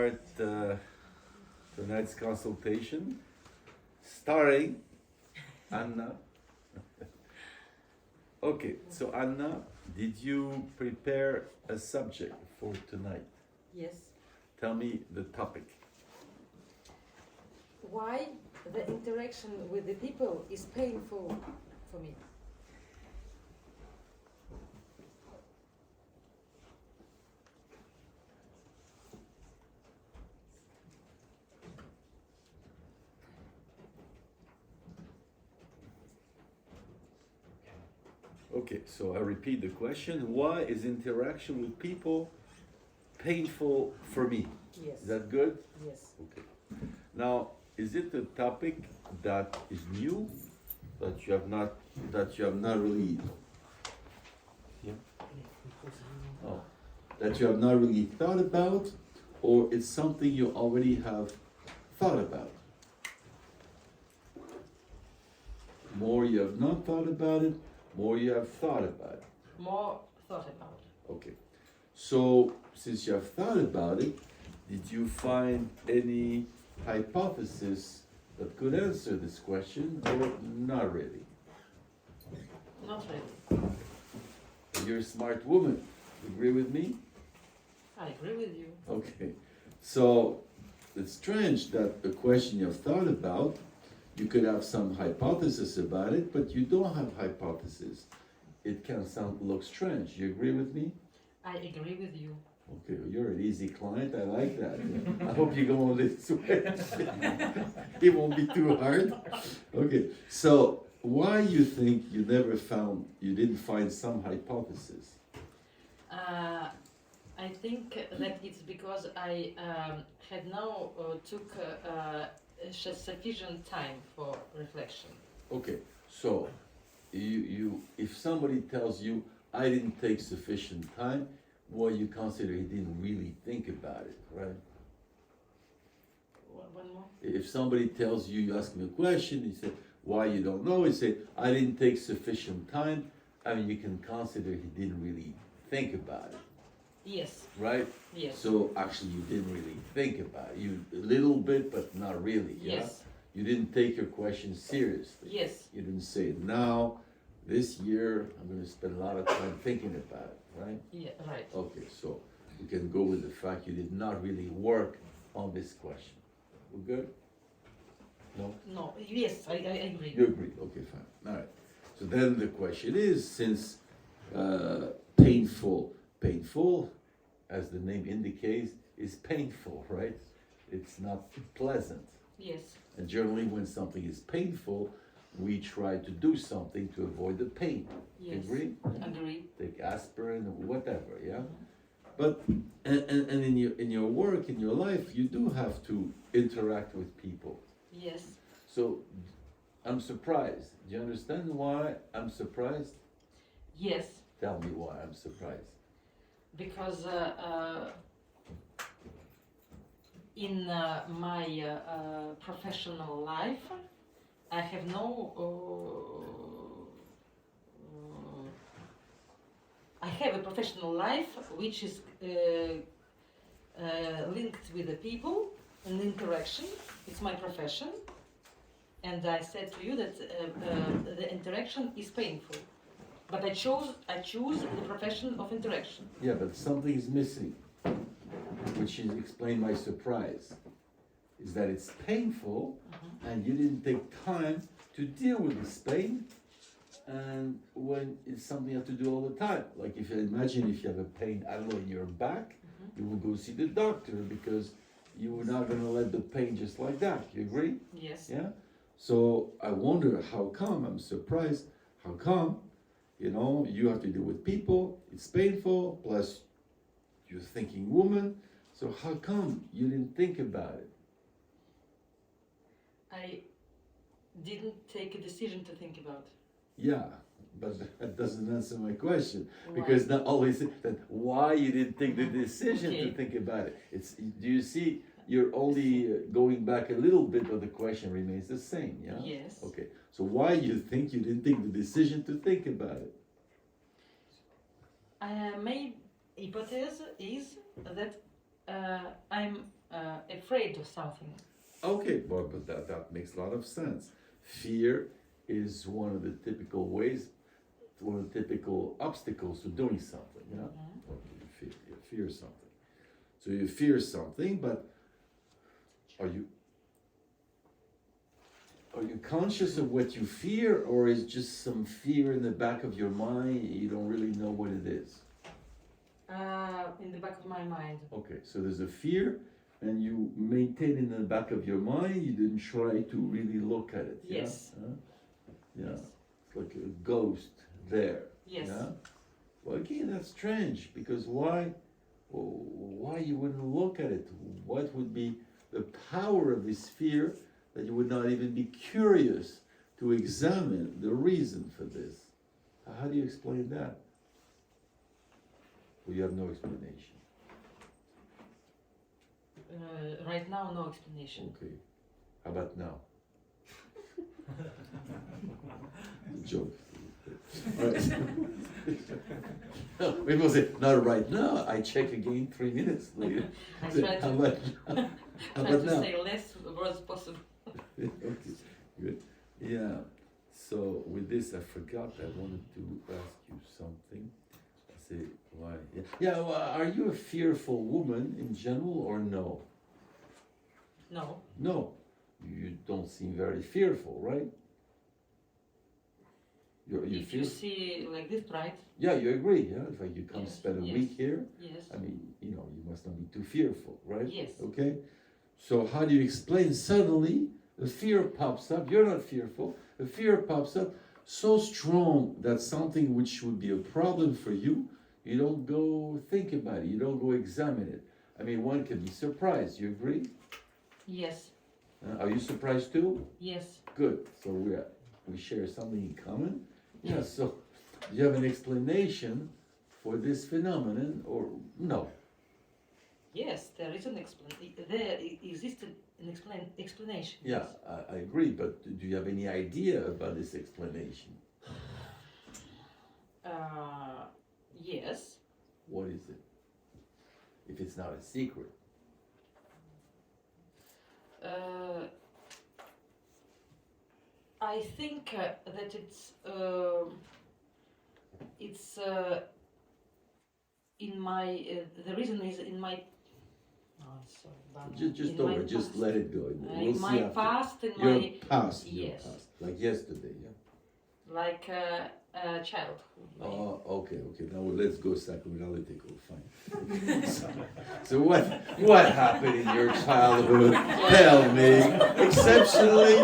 Start tonight's consultation, starring Anna. Okay, so Anna, did you prepare a subject for tonight? Yes. Tell me the topic. Why the interaction with the people is painful for me? Okay, so I repeat the question. Why is interaction with people painful for me? Yes. Is that good? Yes. Okay. Now, is it a topic that is new, that you have not really oh, that you have not really thought about, or it's something you already have thought about? More you have not thought about it, more you have thought about it. More thought about. Okay. So, since you have thought about it, did you find any hypothesis that could answer this question, or not really? Not really. You're a smart woman. Agree with me? I agree with you. Okay. So, it's strange that the question you've thought about, you could have some hypothesis about it, but you don't have hypothesis. It can look strange. You agree with me? I agree with you. Okay, well, you're an easy client. I like that. I hope you go on this way. It won't be too hard. Okay, so why you think you didn't find some hypothesis? I think that it's because I had now took sufficient time for reflection. Okay, so if somebody tells you I didn't take sufficient time, well, you consider he didn't really think about it, right? One more. If somebody tells you, you ask him a question, you say, why you don't know, you say, I didn't take sufficient time, I mean, you can consider he didn't really think about it, Yes. right? Yes. So actually you didn't really think about it, you a little bit, but not really, yeah? Yes. You didn't take your question seriously. Yes. You didn't say, now, this year, I'm gonna spend a lot of time thinking about it, right? Yeah. Right. Okay, so we can go with the fact you did not really work on this question. We're good? No? No. Yes. I agree. You agree? Okay, fine. All right. So then the question is, since painful, as the name indicates, is painful, right? It's not pleasant. Yes. And generally, when something is painful, we try to do something to avoid the pain. Yes. Agree? Agree. Take aspirin or whatever, yeah? But and in your work, in your life, you do have to interact with people. Yes. So I'm surprised. Do you understand why I'm surprised? Yes. Tell me why I'm surprised. Because in my professional life, I have I have a professional life which is linked with the people and interaction. It's my profession, and I said to you that the interaction is painful. But I choose the profession of interaction. Yeah, but something is missing, which is explain my surprise. Is that it's painful, and you didn't take time to deal with this pain, and when it's something you have to do all the time. Like if you imagine if you have a pain, I don't know, in your back, you will go see the doctor because you were not gonna let the pain just like that. You agree? Yes. Yeah? So I wonder how come, I'm surprised, how come, you have to deal with people, it's painful, plus you're a thinking woman, so how come you didn't think about it? I didn't take a decision to think about. Yeah, but that doesn't answer my question, Why? because not always that why you didn't take the decision to Okay. think about it. Do you see, you're only going back a little bit, but the question remains the same, yeah? Yes. Okay, so why you think you didn't take the decision to think about it? My hypothesis is that I'm afraid of something. Okay, but that makes a lot of sense. Fear is one of the typical ways, one of the typical obstacles to doing something, yeah? Mhm. Okay, you fear something. So you fear something, but are you conscious of what you fear, or is just some fear in the back of your mind, you don't really know what it is? In the back of my mind. Okay, so there's a fear, and you maintain it in the back of your mind. You didn't try to really look at it. Yeah? Yes. Huh? Yeah. Yes. It's like a ghost there. Yes. Yeah. Well, again, that's strange because why? Why you wouldn't look at it? What would be the power of this fear that you would not even be curious to examine the reason for this? How do you explain that? Well, you have no explanation. Right now, no explanation. Okay. How about now? Joke. All right. No, people say, not right now. I check again 3 minutes later. I Say, try how to, about now? How try about to now? say less words possible. Okay, good. Yeah. So with this, I forgot I wanted to ask you something. I say why? Yeah. Yeah. Well, are you a fearful woman in general or no? No. No. You don't seem very fearful, right? You If you feel? see like this, right? Yeah, you agree. Yeah. If like you come Yes, spend a yes. week here, Yes. I mean, you know, you must not be too fearful, right? Yes. Okay. So how do you explain suddenly the fear pops up? You're not fearful. The fear pops up so strong that something which would be a problem for you, you don't go think about it. You don't go examine it. I mean, one can be surprised. You agree? Yes. Are you surprised too? Yes. Good. So we share something in common. Yeah. So do you have an explanation for this phenomenon or no? Yes. There is an There existed an explanation. Yeah, I agree. But do you have any idea about this explanation? Yes. What is it? If it's not a secret. I think that it's in my the reason is in my sorry, Bana. Just In my over. Just past. let it go. We'll In see my after. past, in Your my past. Your yes. past. Like yesterday. Yeah. Like childhood. Oh, okay. Now let's go psychoanalytical. Fine. So what happened in your childhood? Tell me. Exceptionally,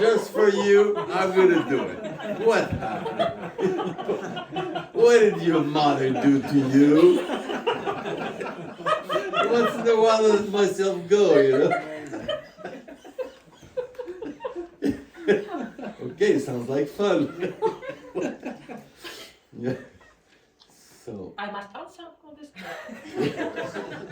just for you, I'm gonna do it. What happened? What did your mother do to you? Once in a while, I let myself go, you know. Okay, sounds like fun. Yeah. So I must answer on this.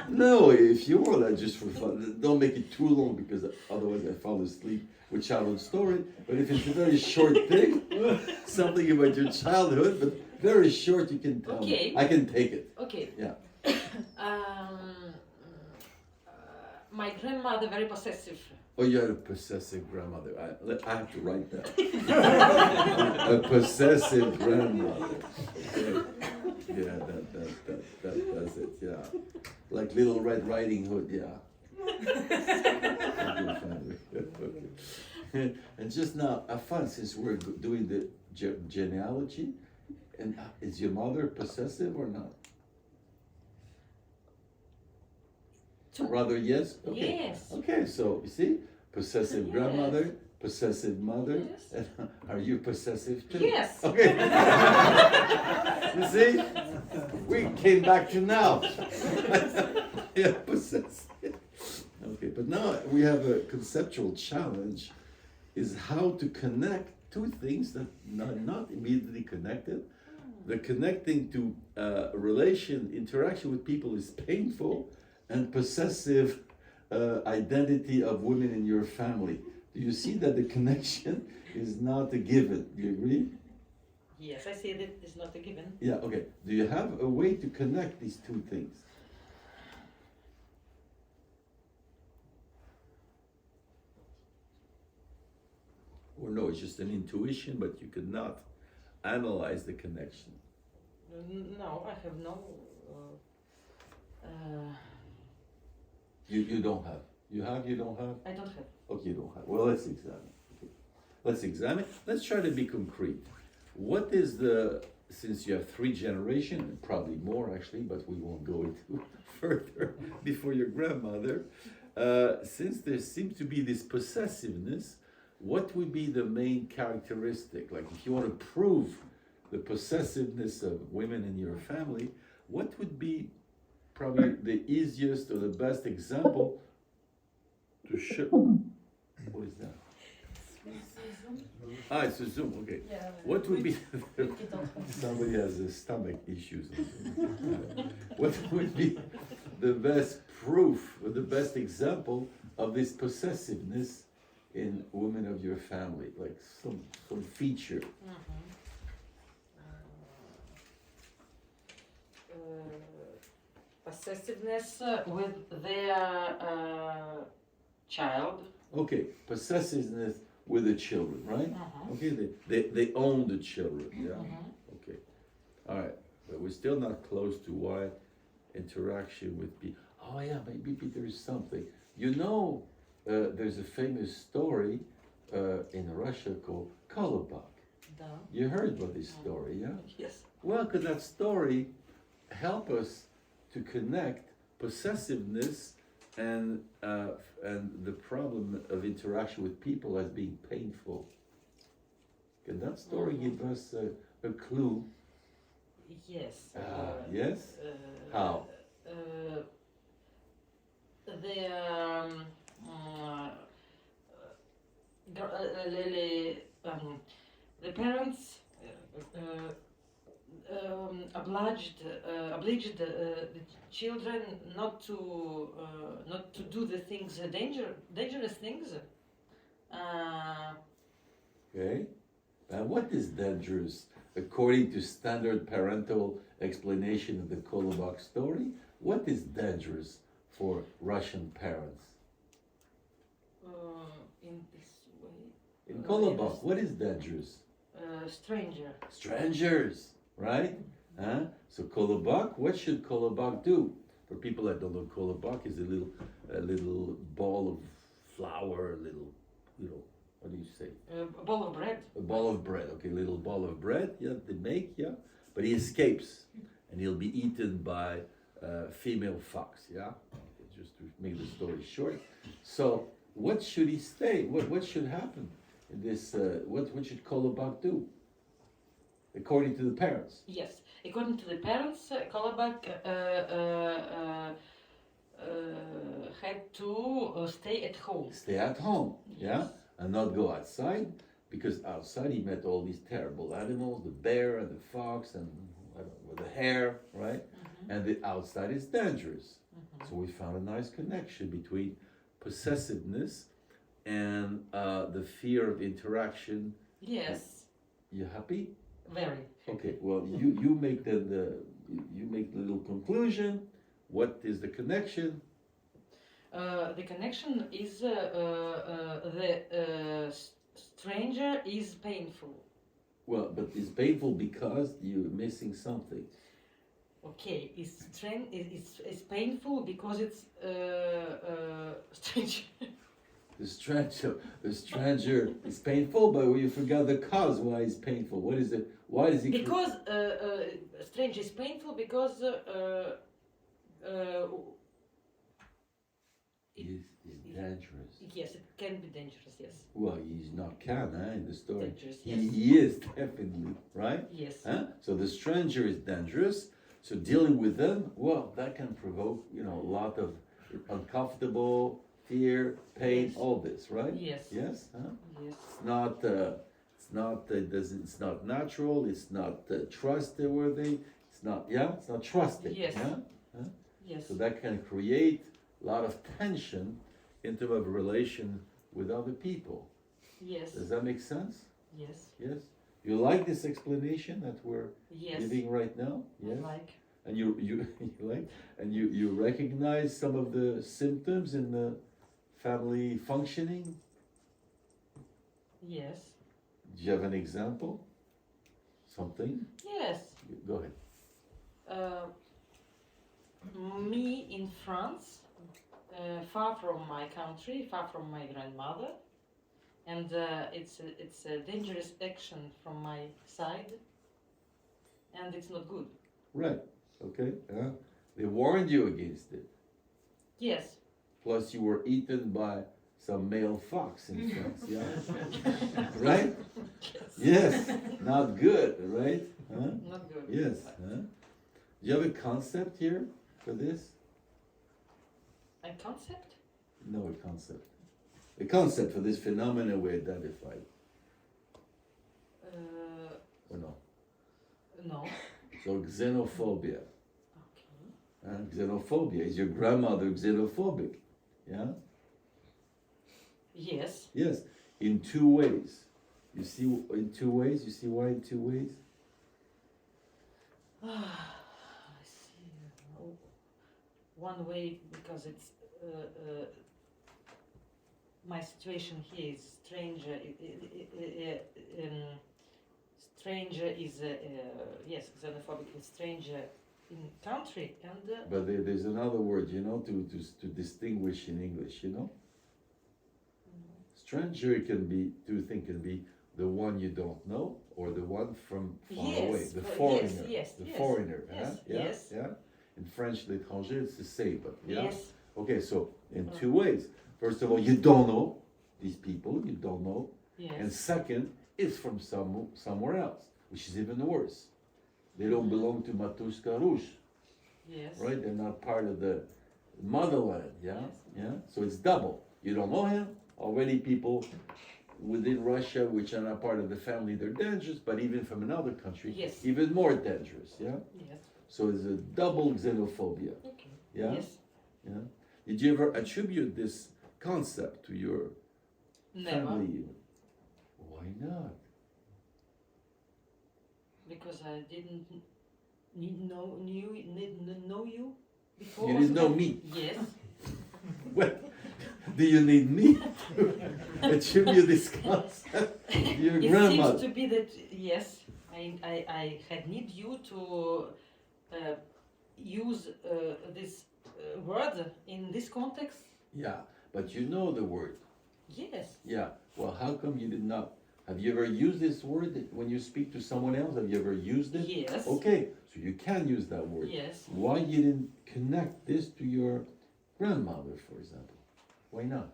no, if you want, just for fun. Don't make it too long because otherwise I fall asleep with childhood story. But if it's a very short thing, something about your childhood, but very short, you can tell Okay. me. I can take it. Okay. Yeah. My grandmother very possessive. Oh, you had a possessive grandmother. I have to write that. A possessive grandmother. Okay. Yeah, that does it. Yeah, like Little Red Riding Hood. Yeah. Okay. And just now, fun since we're doing the genealogy, and is your mother possessive or not? Rather yes. Okay. Yes. Okay, so you see, possessive Yes. grandmother, possessive mother. Yes. And are you possessive too? Yes. Okay. You see, we came back to now. Yeah, possessive. Okay, but now we have a conceptual challenge: is how to connect two things that are not immediately connected. The connecting to interaction with people is painful, and possessive identity of women in your family. Do you see that the connection is not a given? Do you agree? Yes, I say that it's not a given. Yeah, okay. Do you have a way to connect these two things? it's just an intuition, but you could not analyze the connection. No, I have no. You don't have. You have, you don't have? I don't have. Okay, you don't have. Well, let's examine. Okay. Let's examine. Let's try to be concrete. What is the, since you have 3 generations, and probably more actually, but we won't go into further before your grandmother, since there seems to be this possessiveness, what would be the main characteristic? Like if you want to prove the possessiveness of women in your family, what would be probably the easiest or the best example to show? What is that? Ah, it's a Zoom, okay. What would be, somebody has stomach issues. What would be the best proof or the best example of this possessiveness in women of your family? Like some feature. Possessiveness with their child. Okay, possessiveness with the children, right? Okay, they own the children, yeah? Okay, all right, but we're still not close to why interaction with people. Oh yeah, maybe there is something. You know, there's a famous story in Russia called Kolobok. Да. You heard about this story, yeah? Yes. Well, could that story help us to connect possessiveness and the problem of interaction with people as being painful? Can that story give us a clue? Yes. Yes? How? The parents obliged the children not to do the things dangerous things. Okay. And what is dangerous according to standard parental explanation of the Kolobok story? What is dangerous for Russian parents? In this way. In Kolobok, what is dangerous? Stranger. Strangers, right? Huh? So Kolobok, what should Kolobok do? For people that don't know, Kolobok is a little ball of flour, a little, what do you say? A ball of bread. A ball of bread, okay, little ball of bread, yeah, they make, yeah, but he escapes, and he'll be eaten by a female fox, yeah, okay, just to make the story short. So, what should he stay? What should happen in this? What should Kolobok do? According to the parents. Yes, according to the parents, Kolobok had to stay at home. Stay at home, yeah, Yes. and not go outside, because outside he met all these terrible animals, the bear and the fox and I don't know, the hare, right? And the outside is dangerous. So we found a nice connection between possessiveness and the fear of interaction. Yes, You happy? very. Okay. Well, you make you make the little conclusion. What is the connection? The connection is stranger is painful. Well, but it's painful because you're missing something. Okay, it's painful because it's strange. The stranger is painful, but you forgot the cause why it's painful. What is it? Why is it? Because strange is painful because He's dangerous. yes, it can be dangerous. Yes, Well, he's not can, in the story. dangerous. He, Yes, he is definitely, right? yes, Huh? So the stranger is dangerous. So dealing with them, well, that can provoke, a lot of uncomfortable, fear, pain, Yes. all this, right? yes, Yes? Huh? yes, It's not natural, it's not trustworthy, it's not trusted. Yes. Yeah? yes, So that can create a lot of tension into a relation with other people. yes, Does that make sense? yes, Yes? You like this explanation that we're yes. giving right now? I Yes? like. And you like, and you recognize some of the symptoms in the family functioning? Yes, Do you have an example? Something? Yes. Go ahead. Uh, Me in France, far from my country, far from my grandmother, and it's a dangerous action from my side, and it's not good. Right. Okay. They warned you against it. Yes. Plus, you were eaten by some male fox in France. Yeah. Right? Yes. Not good. Right? Huh? Not good. Yes. Huh? Do you have a concept here for this? A concept? No, a concept. A concept for this phenomenon we identified. Or no? No. So xenophobia. Okay. Xenophobia. Is your grandmother xenophobic? Yeah? Yes. Yes. In two ways. You see in two ways? You see why in two ways? I see. One way because it's my situation here is strange. Stranger is yes, xenophobic is stranger in country and. But there's another word, you know, to distinguish in English, you know? Stranger can be, two things can be the one you don't know or the one from far Yes, away, the yes, foreigner. yes, the yes, foreigner, yes, huh? Yeah, yes. yeah. In French, l'étranger, it's the same, but yeah. Yes. Okay, so in two ways. First of all, you don't know these people, you don't know. Yes. And second, it's from somewhere else, which is even worse. They don't belong to Matuska Rouge, Yes. right? They're not part of the motherland, yeah? Yes. Yeah? So it's double. You don't know him, already people within Russia, which are not part of the family, they're dangerous, but even from another country, Yes. even more dangerous, yeah? Yes. So it's a double xenophobia, Okay. yeah? Yes. Yeah? Did you ever attribute this concept to your Never. family? Why not? Because I didn't need know you before. You didn't know me. Yes. Well, do you need me to attribute this concept to your It grandmother? seems to be that yes, I had need you to use this word in this context. Yeah, but you know the word. Yes. Yeah. Well, how come you did not? Have you ever used this word when you speak to someone else? Have you ever used it? Yes. Okay, so you can use that word. Yes. Why you didn't connect this to your grandmother, for example? Why not?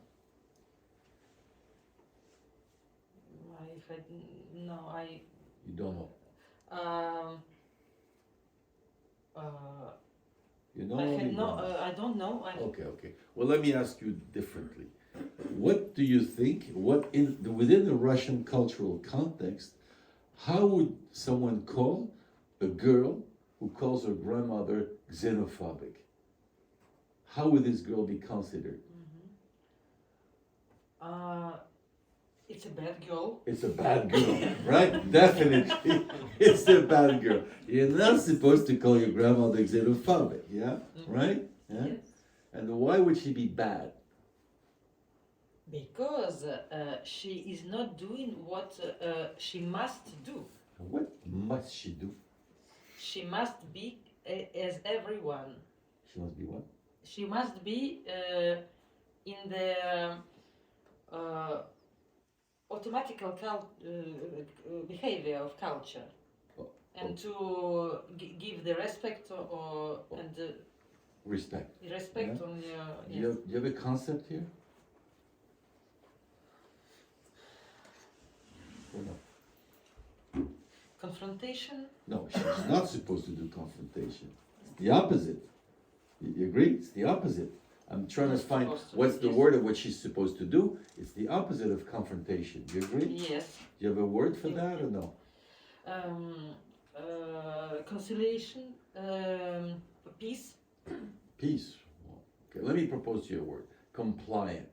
I had no. You don't know. You know? I or had you no. don't know? I don't know. Okay. Well, let me ask you differently. What do you think? Within the Russian cultural context, how would someone call a girl who calls her grandmother xenophobic? How would this girl be considered? It's a bad girl. It's a bad girl, right? Definitely, it's a bad girl. You're not supposed to call your grandmother xenophobic, yeah? Right? Yeah? Yes. And why would she be bad? Because she is not doing what she must do. What must she do? She must be as everyone. She must be what? She must be in the automatical behavior of culture, and to give the respect and Respect. respect Yeah. on your. Do you have a concept here? Or no? Confrontation. No, she's not supposed to do confrontation. It's the opposite. You agree? It's the opposite. I'm trying to Not find supposed to, what's the yes. word of what she's supposed to do. It's the opposite of confrontation. Do you agree? Yes. Do you have a word for Yes. that or no? Conciliation. Peace. Peace. Okay, let me propose to you a word. Compliant.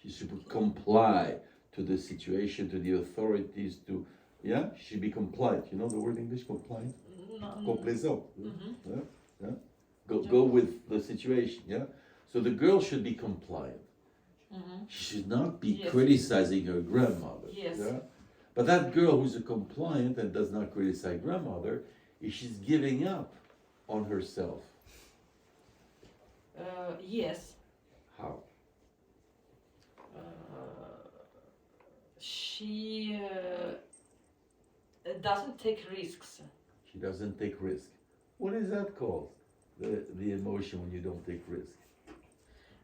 She should comply to the situation, to the authorities, to, yeah? She should be compliant. You know the word in English, compliant? Complaisant. Mhm. Yeah? Go with the situation, yeah? So the girl should be compliant. Mhm. She should not be Yes. criticizing her grandmother. Yes. Yeah? But that girl who's a compliant and does not criticize grandmother, is she's giving up on herself. Yes. How? She doesn't take risks. She doesn't take risk. What is that called? The emotion when you don't take risk.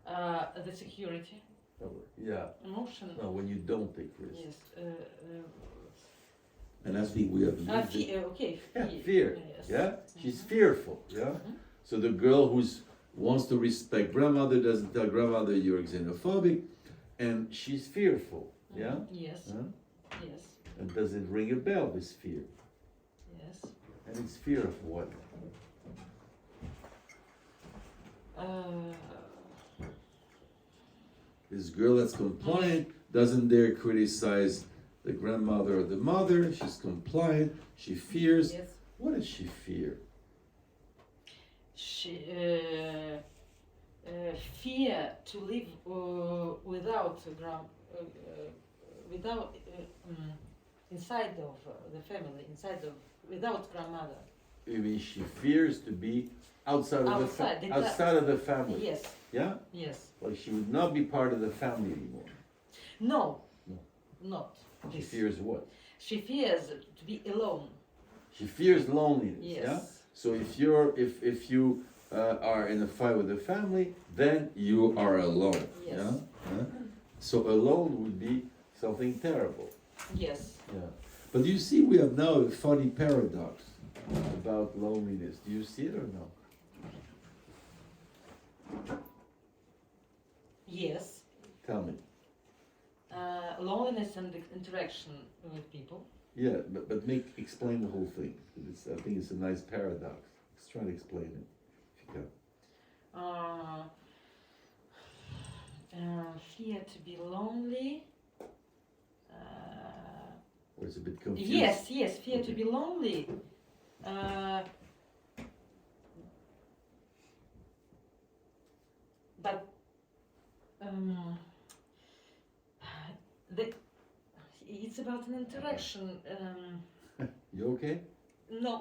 The security. Oh, yeah. Emotion. No, when you don't take risk. Yes. And I think we have used it. Fear. Okay. Yeah, fear. Yes. Yeah, she's fearful. Yeah. Mhm. So the girl who's wants to respect grandmother doesn't tell grandmother you're xenophobic, and she's fearful. Yeah. Yes. Huh? Yes. And does it ring a bell? This fear. Yes. And it's fear of what? This girl that's compliant doesn't dare criticize the grandmother or the mother. She's compliant. She fears. Yes. What does she fear? She fear to live without inside of the family, without grandmother. You mean she fears to be outside of outside of the family? Yes. Yeah. Yes. Like she would not be part of the family anymore. No. No. Not. She this. fears what? She fears to be alone. She fears loneliness. Yes. Yeah. So if you are in a fight with the family, then you are alone. Yes. Yeah. Huh? So alone would be something terrible. Yes. Yeah. But you see, we have now a funny paradox about loneliness. Do you see it or no? Yes. Tell me. Loneliness and interaction with people. Yeah, but explain the whole thing. I think it's a nice paradox. Let's try to explain it, if you can. Fear to be lonely. Or it's a bit confused. Yes, fear to be lonely. But it's about an interaction. You okay? No.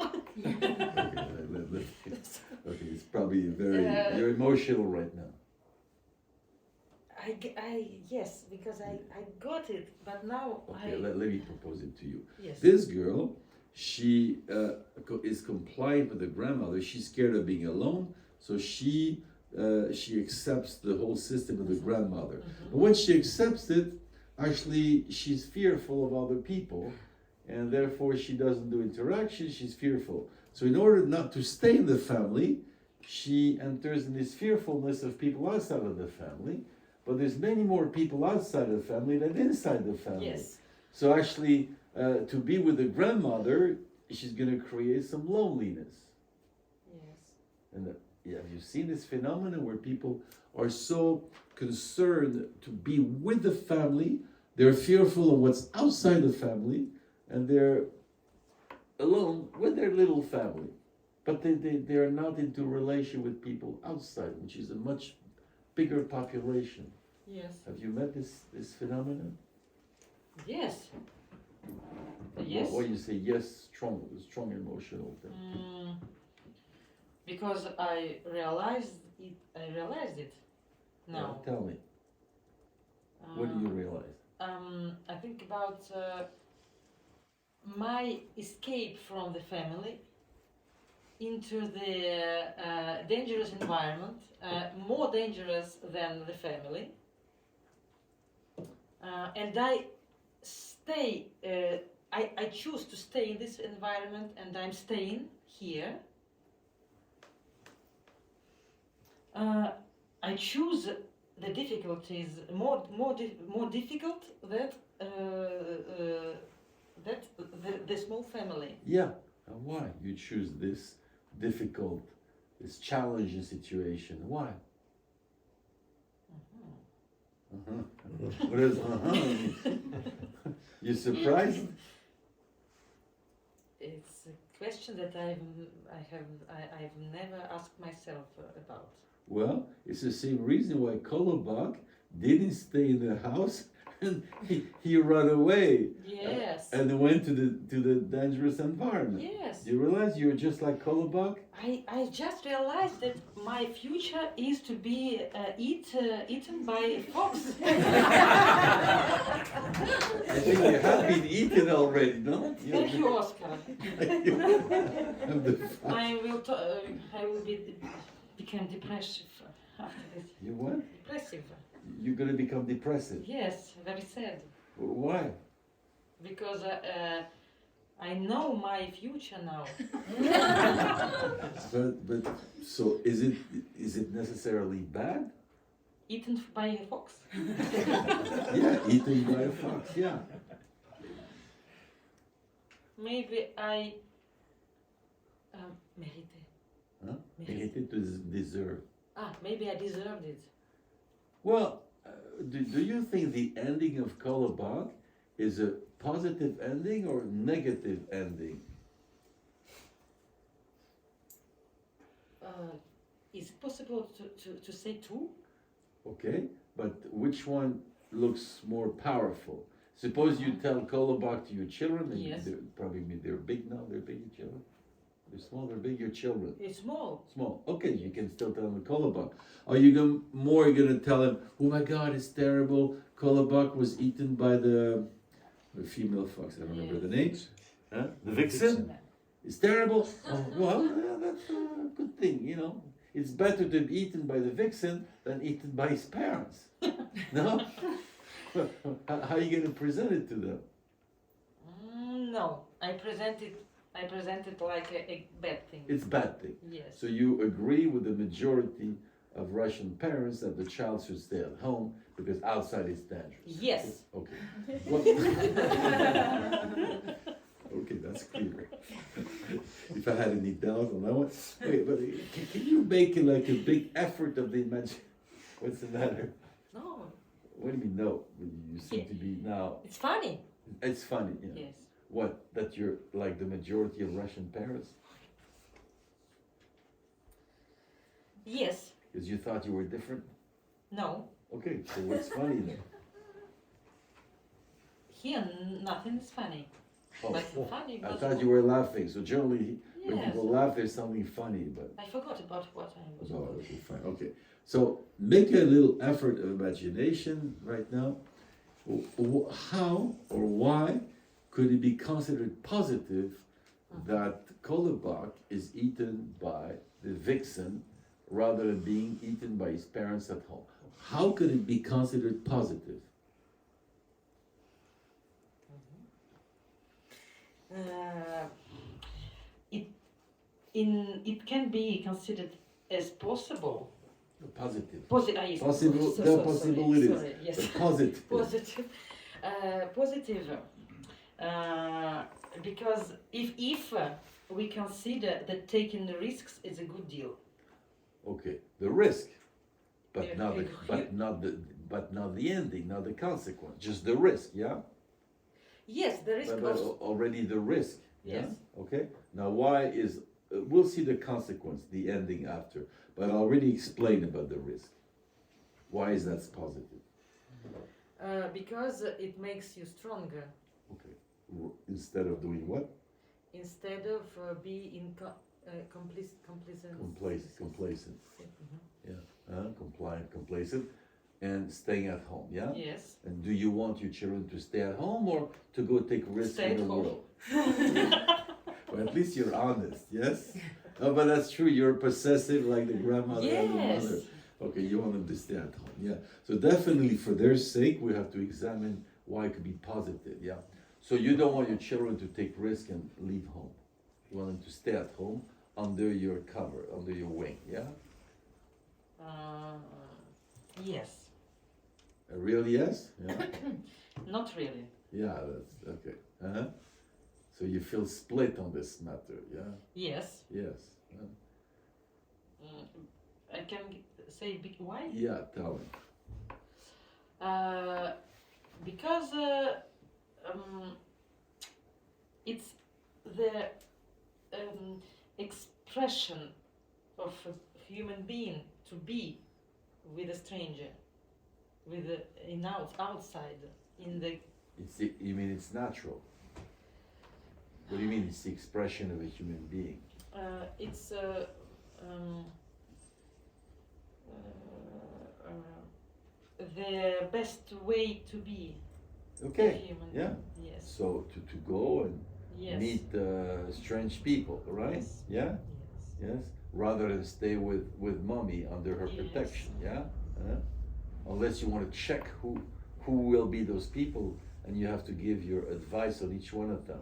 Okay, it's probably very. You're emotional right now. Yes, because I got it, but now Okay, let me propose it to you. yes. This girl, she is compliant with the grandmother. She's scared of being alone, so she accepts the whole system of the grandmother. But when she accepts it, actually she's fearful of other people, and therefore she doesn't do interaction. She's fearful. So in order not to stay in the family, she enters in this fearfulness of people outside of the family. But there's many more people outside of the family than inside the family. Yes. So actually, to be with the grandmother, she's going to create some loneliness. Yes. And have you seen this phenomenon where people are so concerned to be with the family, they're fearful of what's outside the family, and they're alone with their little family. But they are not into relation with people outside, which is a much bigger population. Yes. Have you met this phenomenon? Yes. Yes. Why you say yes, strong emotional thing? Because I realized it. Now. Yeah, tell me. What do you realize? I think about my escape from the family into the dangerous environment, more dangerous than the family. And I stay, I choose to stay in this environment, and I'm staying here. I choose the difficulties more difficult that the small family. Yeah. And why you choose this difficult, this challenging situation? Why? What does mean? You surprised? It's a question that I've never asked myself about. Well, it's the same reason why Kolobach didn't stay in the house and he ran away. Yes. And went to the dangerous environment. Yes. You realize you're just like Kolobok? I just realized that my future is to be eaten by a fox. I think you have been eaten already, no? Thank you, Oscar. I'm the fox. I will become depressive after this. You what? Depressive. You're gonna become depressive. Yes, very sad. Why? Because I know my future now. But so is it necessarily bad? Eaten by a fox. Yeah, eaten by a fox. Yeah. Maybe I mérite. Huh? Mérité to deserve. Maybe I deserved it. Well, do you think the ending of Kolobok is a positive ending or negative ending? Is it possible to say two? Okay, but which one looks more powerful? Suppose you tell Kolobok to your children, and Yes. they're big now, they're big, your children? They're small, they're big, your children? It's small. Small. Okay, you can still tell them Kolobok. Are you gonna tell them, oh my God, it's terrible, Kolobok was eaten by the female fox, I don't remember the name. Huh? The vixen? It's terrible. Oh, well, that's a good thing, you know. It's better to be eaten by the vixen than eaten by his parents. No? How are you going to present it to them? No, I present it like a bad thing. It's bad thing. Yes. So you agree with the majority of Russian parents that the child should stay at home because outside is dangerous. Yes. Okay. Well, okay, that's clear. If I had any doubt on that one. Wait, but can you make like a big effort of the imagination? What's the matter? No, What do you mean no? You seem to be now. it's funny. It's funny, yeah. Yes. What? That you're like the majority of Russian parents? Yes. Because you thought you were different? No. Okay, so what's funny then? Here, nothing is funny. Oh, Like funny, I but thought you were laughing. So generally, when Yes. people laugh, there's something funny, but. I forgot about what I was. Oh, okay, fine. Okay. So make a little effort of imagination right now. How or why could it be considered positive that Kolobok is eaten by the vixen rather than being eaten by his parents at home? How could it be considered positive? It can be considered as possible. Positive. Yes. Possible. So- There are so- possibilities. Sorry, yes. But positive. Positive. Positive. Because if we consider that taking the risks is a good deal. Okay. The risk, but Yeah, not the you- but not the ending, not the consequence. Just the risk. Yeah. Yes, the risk But of already the risk. Yeah? Yes. Okay. Now, why is we'll see the consequence, the ending after. But I already explained about the risk. Why is that positive? because it makes you stronger Okay. Instead of doing what? instead of being complacent. Complacent. Mhm. Yeah. Compliant, complacent, and staying at home. Yeah. Yes. And do you want your children to stay at home or to go take risks Stay in the at home. world? Well, at least you're honest. Yes. Oh, but that's true. You're possessive like the grandmother and the Yes. mother. Okay, you want them to stay at home. Yeah. So definitely for their sake, we have to examine why it could be positive. Yeah. So you don't want your children to take risk and leave home. You want them to stay at home under your cover, under your wing. Yeah. Yes. A real yes. Yeah. Not really. Yeah. That's okay. Uh-huh. So you feel split on this matter. Yeah. Yes. Yes. I can say why? Yeah. Tell me. Because it's the expression of a human being to be with a stranger. with outside in the You mean it's natural? What do you mean it's the expression of a human being? it's the best way to be a Okay, human. yeah. Yes. So to go and Yes. meet strange people, right? Yes. Yeah, Yes. yes. Rather than stay with mommy under her Yes. protection, yeah. Unless you want to check who will be those people, and you have to give your advice on each one of them.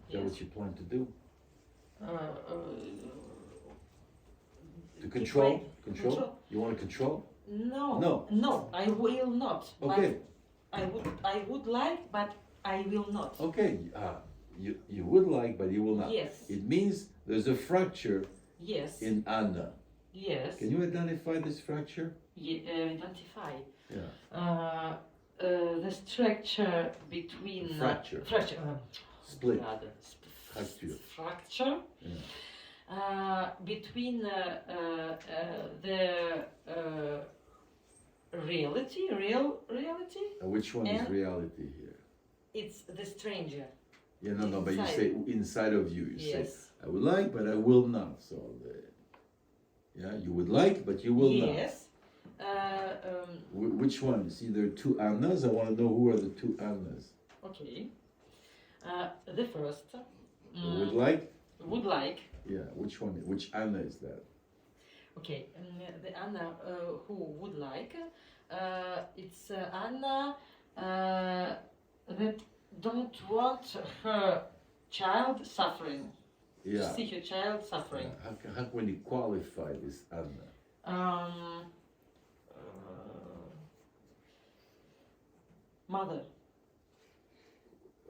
Is that Yes. what you plan to do? To keep control? my- Control? You want to control? No. No. No, I will not. Okay. But I would like, but I will not. Okay. You would like, but you will not. Yes. It means there's a fracture Yes. in Anna. Yes. Can you identify this fracture? Identify Yeah. the structure between Fracture. fracture. Split. Fracture. Fracture. Fracture. Yeah. Between the real reality, Which one is And- reality here? it's the stranger. Yeah, no, but you Inside. say inside of you. You Yes. say, I would like, but I will not. So, yeah, you would like, but you will not. Yes. Which one? Is either two Annas? I want to know who are the two Annas. Okay. The first. Would like? Would like. Yeah, which one? Which Anna is that? Okay, the Anna who would like, it's Anna that don't want her child suffering. Yeah. See her child suffering. How can we qualify this Anna? Mother.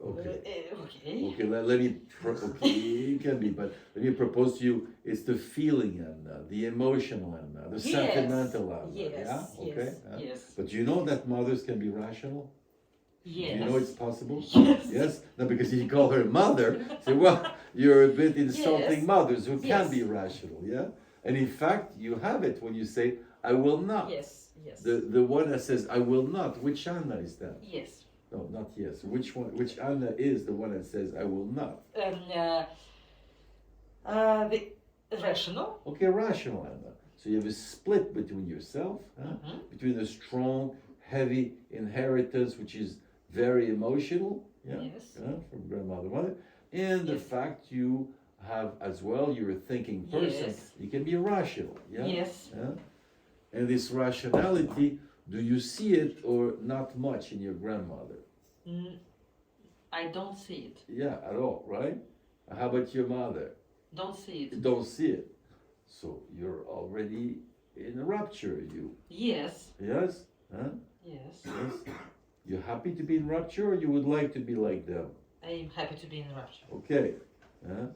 Okay. Okay. Okay, let me, okay, it can be, but let me propose to you, it's the feeling Anna, the emotional Anna, the Yes. sentimental Anna, Yes. yeah? Yes. Okay? Yes. But you know that mothers can be rational? Yes. You know it's possible? Yes. Yes? No, because you call her mother, say, well, you're a bit insulting Yes. mothers who can Yes. be rational, yeah? And in fact, you have it when you say, I will not. Yes. Yes. The one that says, I will not, which Anna is that? Yes. No, not yes. Which one? Which Anna is the one that says, I will not? The rational. Okay, rational Anna. So you have a split between yourself, Mhm. between the strong, heavy inheritance, which is very emotional, Yes. from grandmother, mother, and the Yes. fact you have as well, you're a thinking person. Yes. You can be rational, yeah? Yes. Yeah? And this rationality, do you see it or not much in your grandmother? I don't see it. Yeah, at all, right? How about your mother? Don't see You it. don't see it. So you're already in a rupture, you. Yes. Yes? Huh? Yes. Yes? You happy to be in rupture or you would like to be like them? I am happy to be in Russia. Okay. Huh?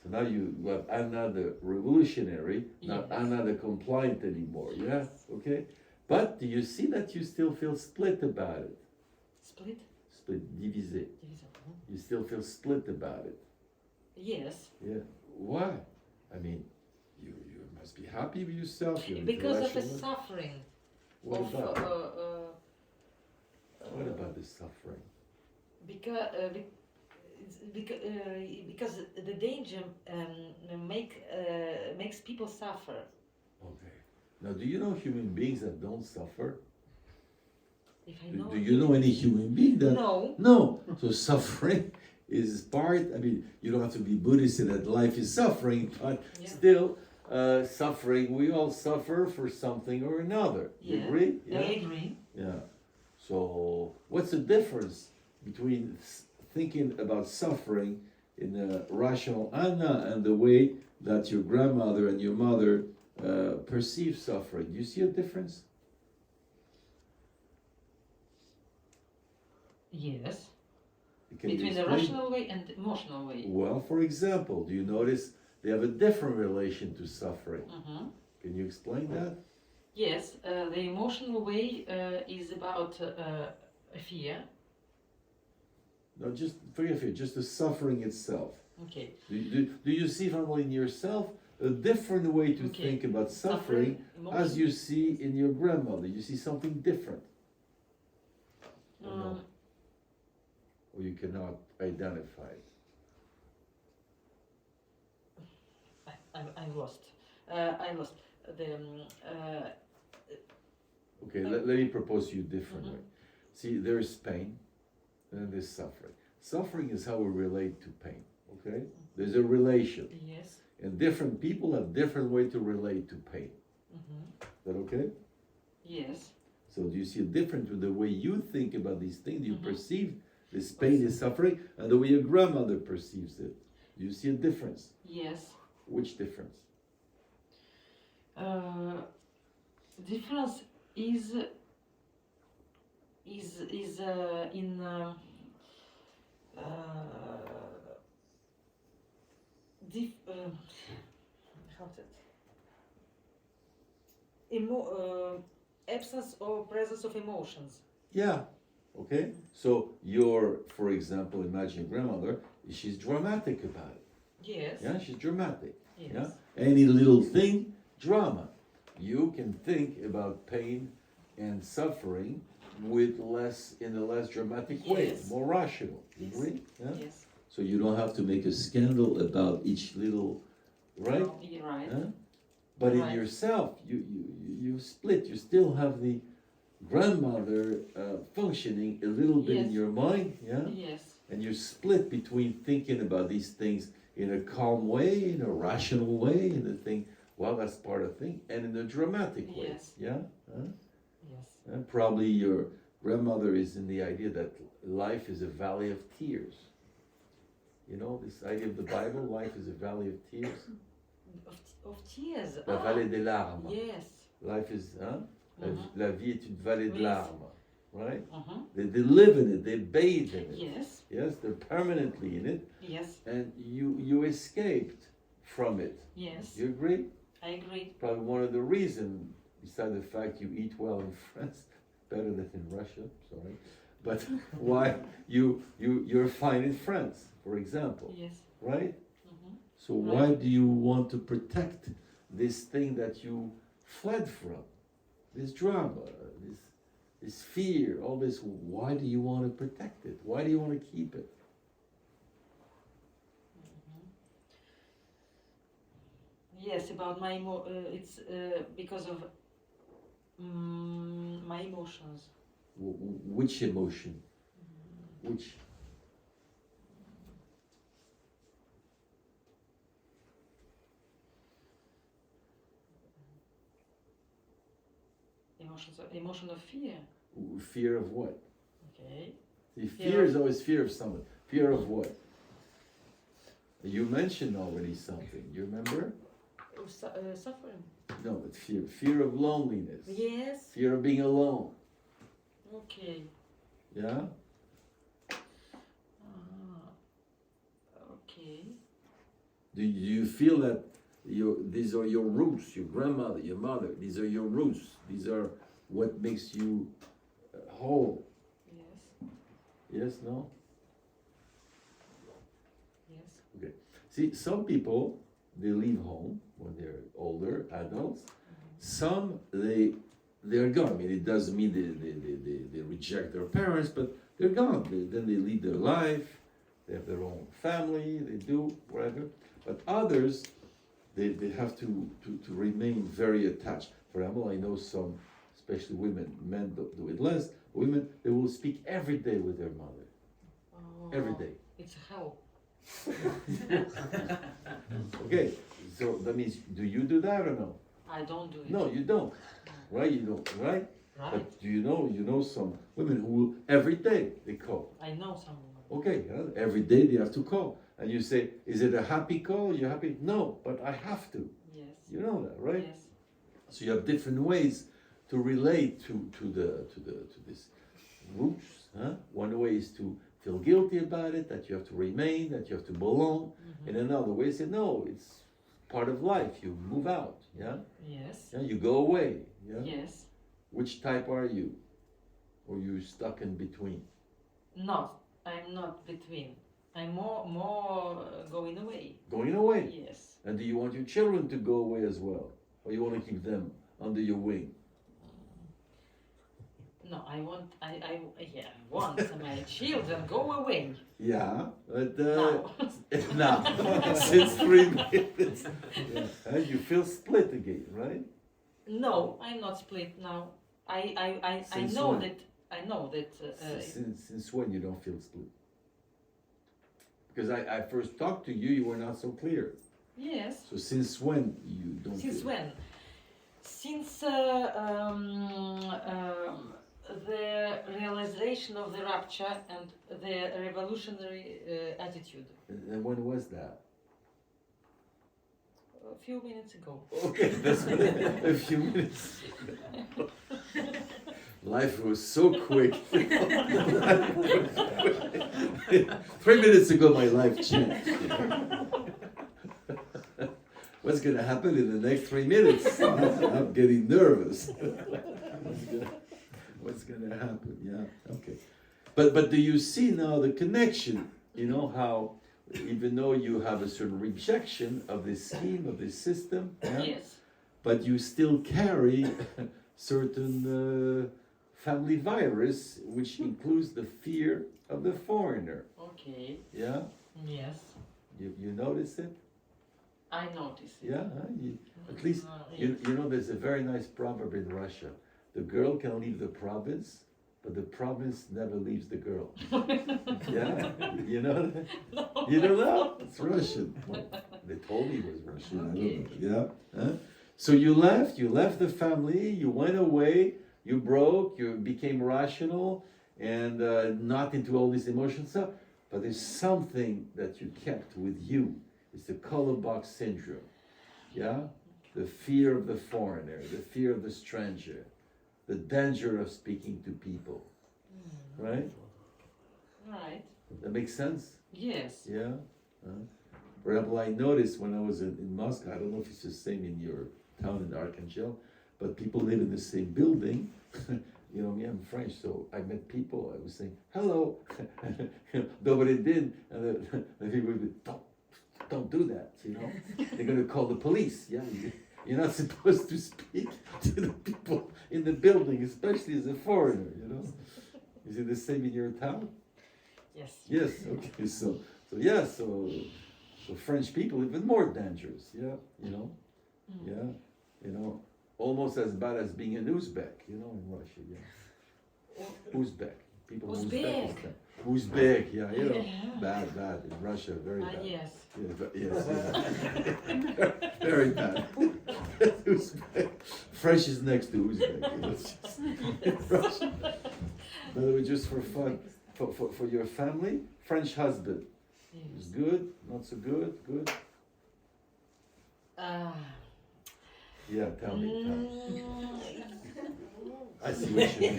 So now you have Anna the revolutionary, not Yes. Anna the compliant anymore. Yeah? Okay? But do you see that you still feel split about it? Split. Split, divisé. You still feel split about it. Yes. Yeah. Why? I mean, you must be happy with yourself. You're Because of the intellectual. suffering. What of, about? What about the suffering? Because because the danger makes people suffer. Okay. Now, do you know human beings that don't suffer? If I know. Do you know any human being that? No. No. So suffering is part. I mean, you don't have to be Buddhist in that life is suffering, but Yeah. still, suffering. We all suffer for something or another. You Yeah. agree? I agree. Yeah. So, what's the difference between thinking about suffering in a rational Anna and the way that your grandmother and your mother perceive suffering? Do you see a difference? Yes. Can you Between the explain? rational way and the emotional way. Well, for example, do you notice they have a different relation to suffering? Mhm. Can you explain that? Yes, the emotional way is about fear. No, just forget it. Just the suffering itself. Okay. Do you see not only in yourself, a different way to Okay. think about suffering as emotion. you see in your grandmother. You see something different. Or no? Or you cannot identify it. I'm lost. I lost the. Okay, let me propose to you a different Mhm. way. See, there's pain and then there's suffering. Suffering is how we relate to pain, okay? There's a relation. Yes. And different people have different way to relate to pain. Is that okay? Yes. So do you see a difference with the way you think about these things, you Mhm. perceive this pain, this suffering, and the way your grandmother perceives it? Do you see a difference? Yes. Which difference? Difference is in how's it? Absence or presence of emotions. Yeah. Okay. So your, for example, imagine your grandmother, she's dramatic about it. Yes. Yeah, she's dramatic. Yes. Yeah. Any little thing, drama. You can think about pain and suffering with in a less dramatic way, Yes. more rational. You Yes. agree? Yeah? Yes. So you don't have to make a scandal about each little, right? No, you're right. Huh? But in Right. yourself, you split. You still have the grandmother functioning a little bit in Yes. your mind, yeah? Yes. And you're split between thinking about these things in a calm way, in a rational way, and the thing, well, that's part of the thing, and in a dramatic way, Yes. yeah? Huh? Yes. And probably your grandmother is in the idea that life is a valley of tears. You know, this idea of the Bible, life is a valley of tears. Of tears. La vallée des larmes. Yes. Life is, hein? Mhm. La vie est une vallée de Oui. larmes, right? Mhm. They live in it, they bathe in it. Yes. Yes, they're permanently in it, Yes. and you escaped from it. Yes. You agree? I agree. Probably one of the reasons, besides the fact you eat well in France, better than in Russia, sorry, but why you're fine in France, for example, Yes. right? Mhm. So why do you want to protect this thing that you fled from? This drama, this fear, all this, why do you want to protect it? Why do you want to keep it? Yes, about it's because of my emotions. Which emotion? Which? Emotion of fear. Fear of what? Okay. See, Fear fear of- is always fear of someone. Fear of what? You mentioned already something. You remember? Suffering. No, but fear of loneliness. Yes. Fear of being alone. Okay. Yeah. Okay. Do you feel that these are your roots? Your grandmother, your mother. These are your roots. These are what makes you whole. Yes. Yes. No. Yes. See, some people they leave home when they're older adults. Some they're gone. I mean, it doesn't mean they reject their parents, but they're gone. Then they lead their life. They have their own family. They do whatever. But others, they have to remain very attached. For example, I know some, especially women. Men do it less. Women, they will speak every day with their mother. Oh, Every day. It's hell. Okay, so that means, do you do that or no? I don't do it. No, you don't. Right? You don't. Right? Right. But do you know some women who will every day they call. I know someone. Okay, every day they have to call, and you say, "Is it a happy call? You happy?" No, but I have to. Yes. You know that, right? Yes. So you have different ways to relate to this roots. Huh? One way is to feel guilty about it, that you have to remain, that you have to belong. And another way is say, no, it's part of life. You move out. Yeah. Yes. Yeah. You go away. Yeah. Yes. Which type are you? Or you stuck in between? Not. I'm not between. I'm more going away. Going away. Yes. And do you want your children to go away as well? Or you want to keep them under your wing? No, I want my children go away Yeah, but now. now, since 3 minutes, yeah. And you feel split again, right? No, I'm not split now. I Since know when? that Since when you don't feel split? Because I first talked to you, you were not so clear. yes. So since when you don't Since feel? when? Since the realization of the rapture and the revolutionary attitude. And when was that? A few minutes ago. Okay, that's a few minutes. Life was so quick. 3 minutes ago, my life changed. What's gonna happen in the next 3 minutes? I'm getting nervous. What's gonna happen? Yeah, okay. But do you see now the connection? You know how even though you have a certain rejection of this scheme, of this system, yeah, Yes. but you still carry certain family virus, which includes the fear of the foreigner. Okay. Yeah, Yes. you notice it. I notice it. Yeah, huh? At least you know there's a very nice proverb in Russia. The girl can leave the province, but the province never leaves the girl. Yeah, you know that? No. You don't know? It's Russian. Well, they told me it was Russian. Okay. I don't know. Yeah. Huh? So you left the family, you went away, you broke, you became rational and not into all this emotional stuff. But there's something that you kept with you. It's the color box syndrome. Yeah? The fear of the foreigner, the fear of the stranger, the danger of speaking to people. Right? Right. That makes sense? Yes. Yeah. For example, I noticed when I was in Moscow, I don't know if it's the same in your town in Archangel, but people live in the same building. You know me, I'm French, so I met people, I was saying, hello. Nobody did. And the people would be, don't do that, you know. They're going to call the police. Yeah, you're not supposed to speak to the people in the building, especially as a foreigner, you know. Is it the same in your town? Yes. Yes, okay, so French people even more dangerous, yeah, you know, yeah, you know, almost as bad as being an Uzbek, you know, in Russia, yeah. Uzbek, people from Uzbek. Uzbek, yeah, you know, Yeah. bad in Russia, very bad. Yes. Yeah, very bad. Uzbek. French is next to Uzbek, you know, it's just in Russia. By the way, just for fun, for your family, French husband. Is Yes. good, not so good, good. Yeah, tell me. I see what you mean.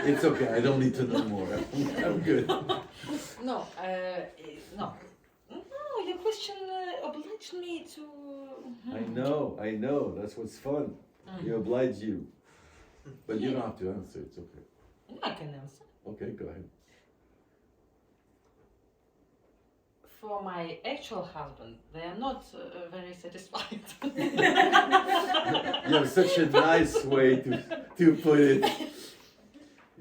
It's okay, I don't need to know more. I'm good. No, no. No, your question obliged me to. I know, that's what's fun. You oblige you. But you don't have to answer, it's okay. I can answer. Okay, go ahead. For my actual husband, they are not very satisfied. You have such a nice way to put it.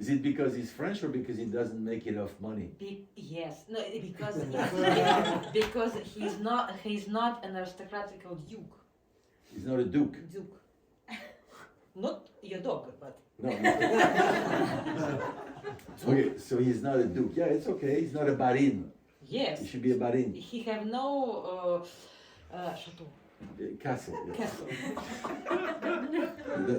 Is it because he's French or because he doesn't make enough money? Yes, no, because he's not an aristocratical duke. He's not a duke. Duke. Not your dog, but. No. Okay, so he's not a duke. Yeah, it's okay. He's not a barin. Yes. He should be a barin. He have no chateau. Castle. Yeah. Castle.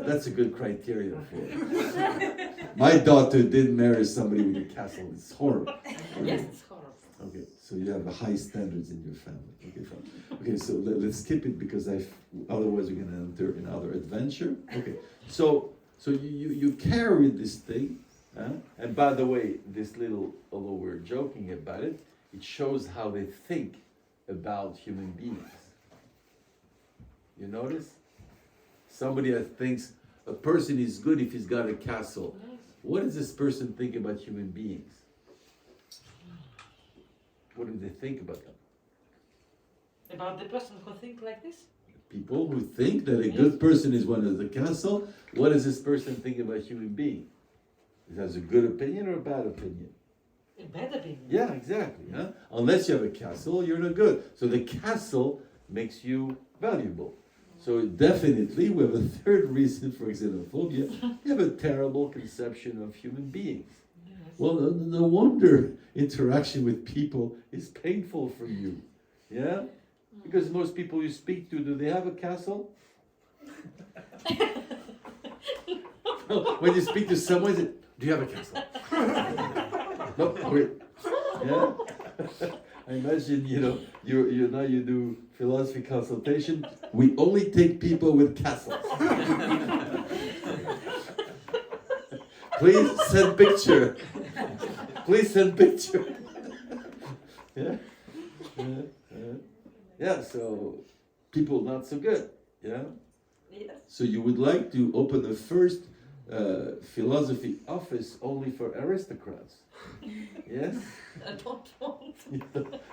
That's a good criteria for it. My daughter did marry somebody with a castle. It's horrible. Yes, it's horrible. Okay, so you have high standards in your family. Okay, fine. Okay, so let's skip it because otherwise we're gonna enter another adventure. Okay, so you carry this thing, and by the way, this little, although we're joking about it, it shows how they think about human beings. You notice? Somebody that thinks a person is good if he's got a castle. Yes. What does this person think about human beings? what do they think about them? About the person who think like this? People who think that a good person is one of the castle, what does this person think about human being? Is that a good opinion or a bad opinion? A bad opinion. Yeah, exactly. Huh? Unless you have a castle, you're not good. So the castle makes you valuable. So definitely, we have a third reason for xenophobia. You have a terrible conception of human beings. Yes. Well, no wonder interaction with people is painful for you. Yeah? Because most people you speak to, do they have a castle? No, when you speak to someone, is it, do you have a castle? No, wait. Yeah? I imagine, you now you do philosophy consultation. We only take people with castles. Please send picture. Please send picture. Yeah? Yeah, so people not so good, yeah? Yes. So you would like to open the first philosophy office only for aristocrats? Yes? I don't want.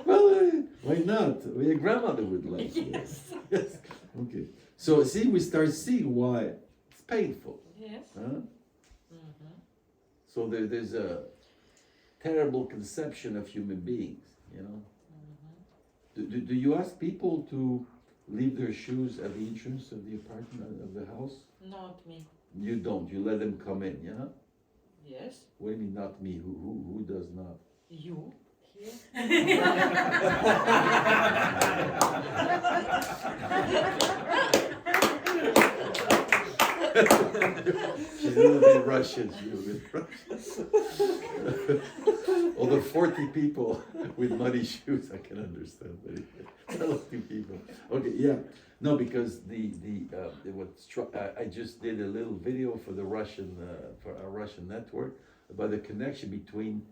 Well, why not? Well, your grandmother would like. Yes. Yes. Okay. So see, we start seeing why it's painful. Yes. Huh? Mm-hmm. So there's a terrible conception of human beings, you know? Do you ask people to leave their shoes at the entrance of the apartment, of the house? Not me. You don't. You let them come in, yeah? Yes. What do you mean, not me? Who does not? You here? She's a little bit Russian. She's a little bit Russian. Although 40 people with muddy shoes, I can understand. But tell us two people. Okay, yeah. No, because I just did a little video for the Russian for our Russian network about the connection between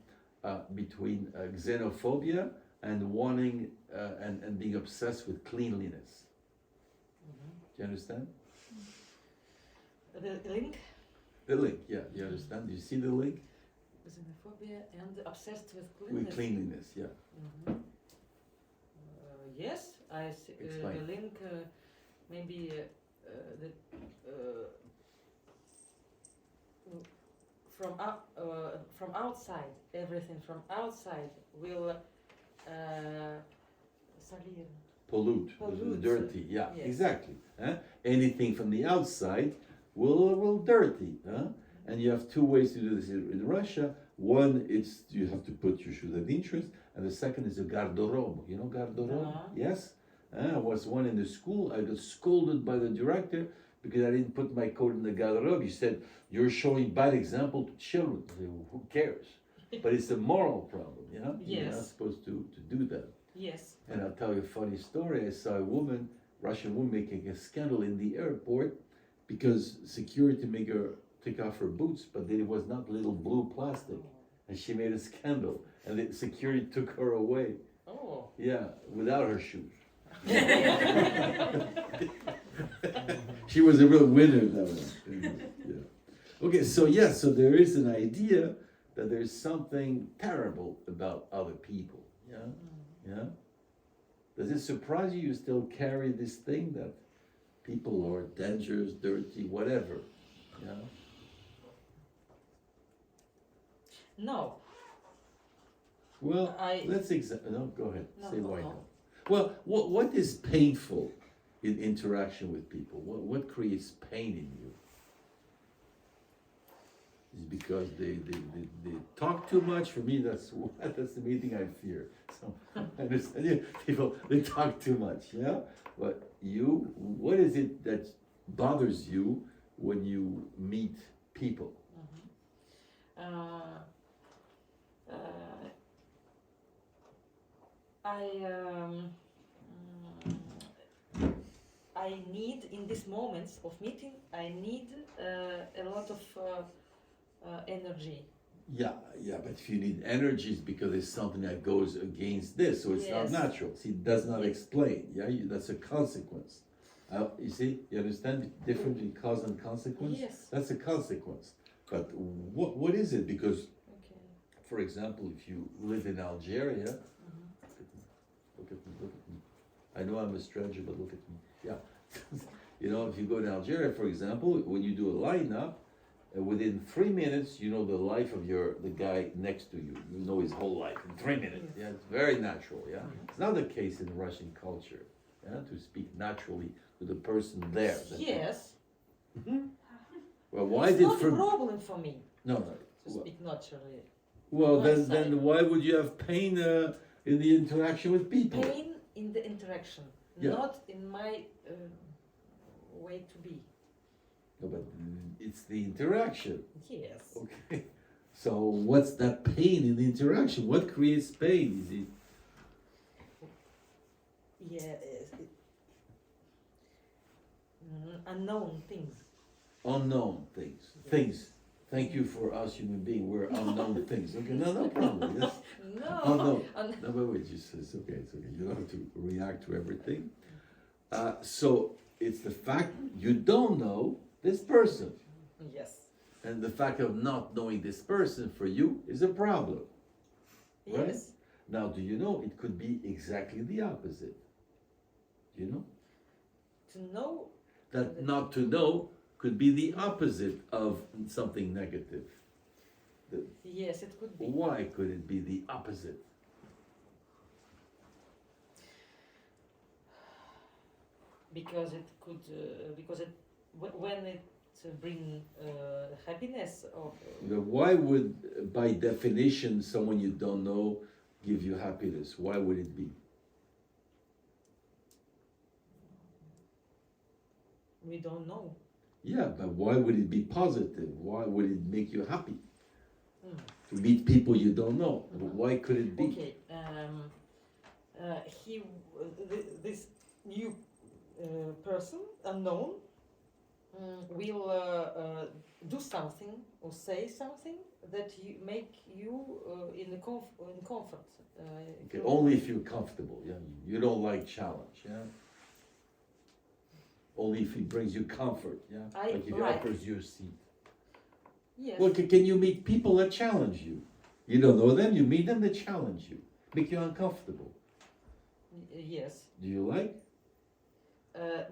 xenophobia and wanting and being obsessed with cleanliness. Do you understand? The link? The link, yeah. You understand? Do you see the link? Xenophobia and obsessed with With cleanliness. cleanliness, yeah. Mhm. Yes, I see. Explain. The link maybe from outside, everything from outside will salir. Pollute, dirty, yeah, Yes. exactly. Huh? Anything from the outside will dirty. Huh? And you have two ways to do this in Russia. One is you have to put your shoes at the entrance, and the second is a garderobe. You know garderobe? Uh-huh. Yes? I was one in the school. I got scolded by the director because I didn't put my coat in the garderobe. He said, "You're showing bad example to children." I said, well, who cares? But it's a moral problem, you know? You're not Yes. supposed to do that. Yes. And I'll tell you a funny story. I saw a woman, Russian woman, making a scandal in the airport because security made her take off her boots, but it was not little blue plastic. And she made a scandal, and the security took her away. Oh. Yeah, without her shoes. She was a real winner, that one. Yeah. Okay, so so there is an idea that there's something terrible about other people. Yeah? Yeah? Does it surprise you still carry this thing that people are dangerous, dirty, whatever? Yeah? No. Well, I- let's no, go ahead. No, Say no, why no. not. Well, what is painful in interaction with people? What creates pain in you? Is it because they talk too much? For me, that's the main thing I fear. So I understand you. People, they talk too much, yeah? But you, what is it that bothers you when you meet people? I need in these moments of meeting. I need a lot of energy. Yeah, but if you need energy, it's because it's something that goes against this, so it's Yes. not natural. See, it does not Yes. explain. Yeah, that's a consequence. You see, you understand the difference between cause and consequence? Yes. That's a consequence. But what is it? Because, Okay. for example, if you live in Algeria, at me, look at me. I know I'm a stranger, but look at me. Yeah. You know, if you go to Algeria, for example, when you do a lineup, within 3 minutes, you know the life of the guy next to you. You know his whole life in 3 minutes. Yeah, it's very natural. Yeah, it's not the case in Russian culture. Yeah, to speak naturally to the person there. Yes. Well, why It's did not a problem for me no. to Well, speak naturally. well my then side. why would you have pain in the interaction with people? Pain in the interaction, Yeah. not in my way to be. No, but it's the interaction. Yes. Okay. So what's that pain in the interaction? What creates pain? Is it Unknown things. unknown things? Yes. Things. Thank you for us human beings. We're unknown things. Okay, no problem. Yes. No. Unknown. No, but wait, it's okay, it's okay. You don't have to react to everything. So it's the fact you don't know this person. Yes. And the fact of not knowing this person for you is a problem. Right? Yes. Now, do you know it could be exactly the opposite? Do you know? To know. That not to know could be the opposite of something negative. Yes, it could be. Why could it be the opposite? Because it could. When it bring happiness or. Why would, by definition, someone you don't know give you happiness? Why would it be? We don't know. Yeah, but why would it be positive? Why would it make you happy? Mm. To meet people you don't know. Why could it be? Okay. This new person, unknown, will do something or say something that you make you in comfort. Okay, only if you're comfortable. Yeah, you don't like challenge. Yeah. Only if he brings you comfort. Yeah, like if he right. offers you a seat. Yes. Well, can you meet people that challenge you? You don't know them. You meet them, they challenge you, make you uncomfortable. Yes. Do you like?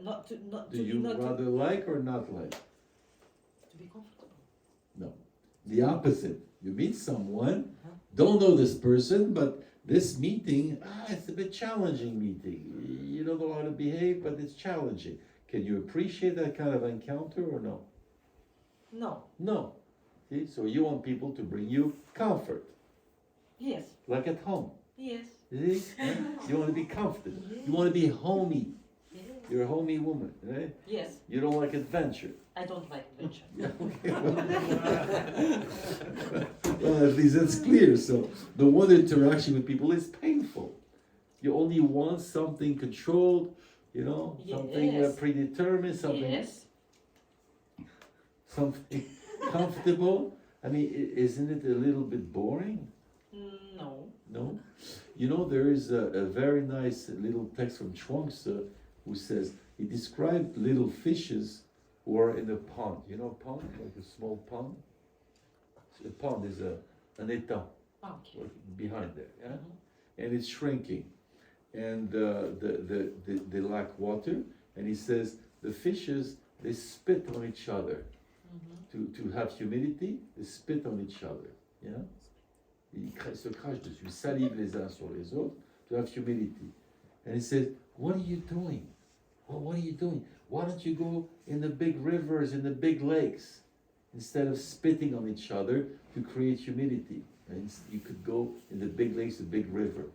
Not to not Do to you be not rather like or not like? to be comfortable. No. The opposite. You meet someone, don't know this person, but this meeting, it's a bit challenging meeting. You don't know how to behave, but it's challenging. Can you appreciate that kind of encounter or no? No. No. See, so you want people to bring you comfort, Yes. like at home. Yes. See? Yeah? You want to be comfortable. Yes. You want to be homey. Yes. You're a homey woman, right? Yes. You don't like adventure. I don't like adventure. Yeah, okay. Well, at least that's clear. So the one interaction with people is painful. You only want something controlled, you know, something Yes. predetermined, something Yes. something comfortable. I mean, isn't it a little bit boring? No. No? You know, there is a very nice little text from Chuang-Tzu who says, he described little fishes who are in a pond. You know a pond? Like a small pond? A pond is an étang Okay. behind there, yeah? Mhm. And it's shrinking. And they lack water. And he says, the fishes, they spit on each other. Mhm. To have humidity, they spit on each other. Yeah? Ils se crachent dessus, ils salivent les uns sur les autres to have humidity. And he says, what are you doing? Well, what are you doing? Why don't you go in the big rivers, in the big lakes, instead of spitting on each other to create humidity? And you could go in the big lakes, the big river.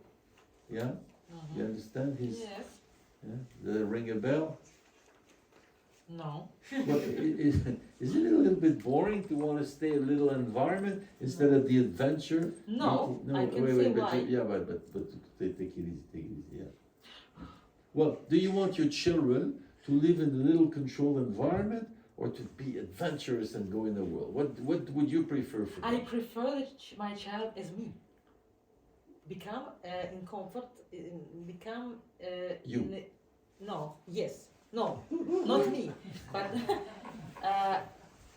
Yeah? Mhm. You understand his? Yes. Yeah? Does that ring a bell? No. Well, isn't it a little bit boring to want to stay a little environment instead of the adventure? No, I can say why. Yeah, but take it easy, yeah. Well, do you want your children to live in a little controlled environment or to be adventurous and go in the world? What would you prefer for I them? prefer that my child as me. Become in comfort. Become You. In no. Yes. No. Not me. But